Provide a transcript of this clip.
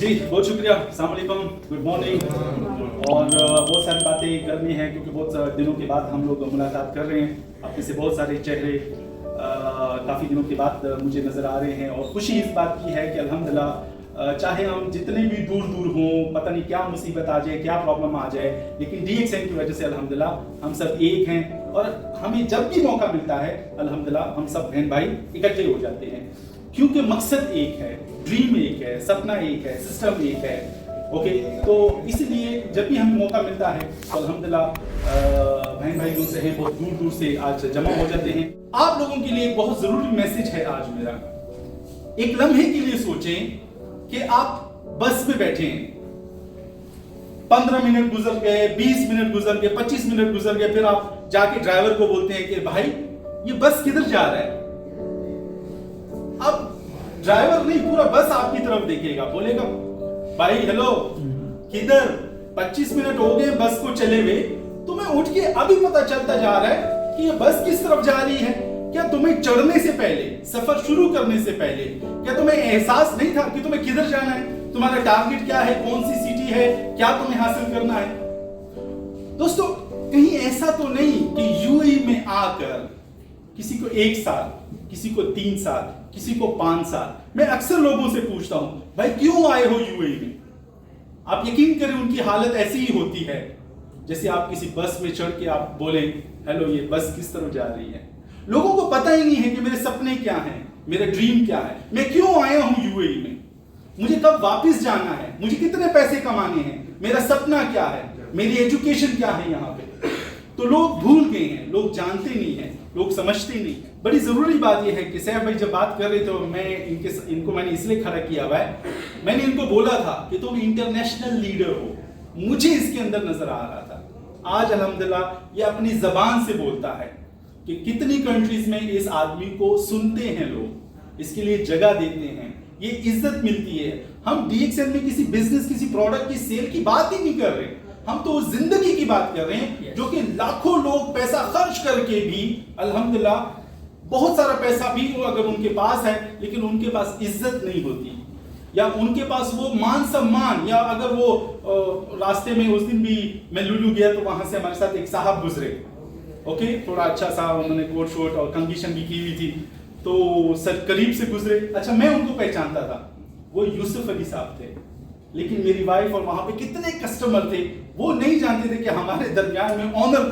जी बहुत शुक्रिया, अस्सलाम वालेकुम, गुड मॉर्निंग। और बहुत सारी बातें करनी है क्योंकि बहुत दिनों के बाद हम लोग मुलाकात कर रहे हैं। आप में से बहुत सारे चेहरे काफ़ी दिनों के बाद मुझे नज़र आ रहे हैं और खुशी इस बात की है कि अल्हम्दुलिल्लाह चाहे हम जितने भी दूर दूर हों, पता नहीं क्या मुसीबत आ जाए, क्या प्रॉब्लम आ जाए, लेकिन DXN की वजह से अल्हम्दुलिल्लाह हम सब एक हैं और हमें जब भी मौका मिलता है अल्हम्दुलिल्लाह हम सब बहन भाई इकट्ठे हो जाते हैं क्योंकि मकसद एक है, ड्रीम एक है, सपना एक है, सिस्टम एक है। ओके, तो इसलिए जब भी हमें मौका मिलता है तो अल्हम्दुलिल्लाह बहन भाई जो से हैं बहुत दूर दूर से आज जमा हो जाते हैं। आप लोगों के लिए एक बहुत जरूरी मैसेज है आज मेरा। एक लम्हे के लिए सोचें कि आप बस में बैठे हैं, 15 मिनट गुजर गए, 20 मिनट गुजर गए, 25 मिनट गुजर गए, फिर आप जाके ड्राइवर को बोलते हैं कि भाई ये बस किधर जा रहा है। अब ड्राइवर नहीं, पूरा बस आपकी तरफ देखेगा, बोलेगा भाई हेलो किधर, 25 मिनट हो गए बस को चले हुए, तुम्हें उठ के अभी पता चलता जा रहा है कि ये बस किस तरफ जा रही है। क्या तुम्हें चढ़ने से पहले, सफर शुरू करने से पहले, क्या तुम्हें एहसास नहीं था कि तुम्हें किधर जाना है, तुम्हारा टारगेट क्या है, कौन सी सिटी है, क्या तुम्हें हासिल करना है। दोस्तों कहीं ऐसा तो नहीं कि यूएई में आकर किसी को 1 साल, किसी को 3 साल, किसी को 5 साल, मैं अक्सर लोगों से पूछता हूं भाई क्यों आए हो यूएई में। आप यकीन करें उनकी हालत ऐसी ही होती है जैसे आप किसी बस में चढ़ के आप बोले हेलो ये बस किस तरफ जा रही है। लोगों को पता ही नहीं है कि मेरे सपने क्या हैं, मेरा ड्रीम क्या है, मैं क्यों आया हूं यूएई में, मुझे कब वापस जाना है, मुझे कितने पैसे कमाने हैं, मेरा सपना क्या है, मेरी एजुकेशन क्या है यहाँ पे। तो लोग भूल गए हैं, लोग जानते नहीं हैं, लोग समझते नहीं। बड़ी जरूरी बात यह है कि सैफ भाई जब बात कर रहे थे मैं इनको मैंने इसलिए खड़ा किया हुआ है, मैंने इनको बोला था कि तुम इंटरनेशनल लीडर हो, मुझे इसके अंदर नजर आ रहा था। आज अल्हम्दुलिल्लाह ये अपनी जबान से बोलता है कि कितनी कंट्रीज में इस आदमी को सुनते हैं लोग, इसके लिए जगह देते हैं, ये इज्जत मिलती है। हम DXN में किसी बिजनेस, किसी प्रोडक्ट की सेल की बात ही नहीं कर रहे, हम तो उस जिंदगी की बात कर रहे हैं जो कि लाखों लोग पैसा खर्च करके भी अल्हम्दुलिल्लाह बहुत सारा पैसा भी अगर उनके पास है लेकिन उनके पास इज्जत नहीं होती, या उनके पास वो मान सम्मान, या अगर वो रास्ते में उस दिन भी मैं लुलू गया तो वहां से हमारे साथ एक साहब गुजरे, ओके, थोड़ा अच्छा सा उन्होंने कोट शोट और कंडीशन भी की हुई थी, तो सर करीब से गुजरे। अच्छा मैं उनको पहचानता था, वो यूसुफ अली साहब थे, लेकिन मेरी वाइफ और वहां पे कितने कस्टमर थे वो नहीं जानते थे कि हमारे दरमियान में ऑनर कौन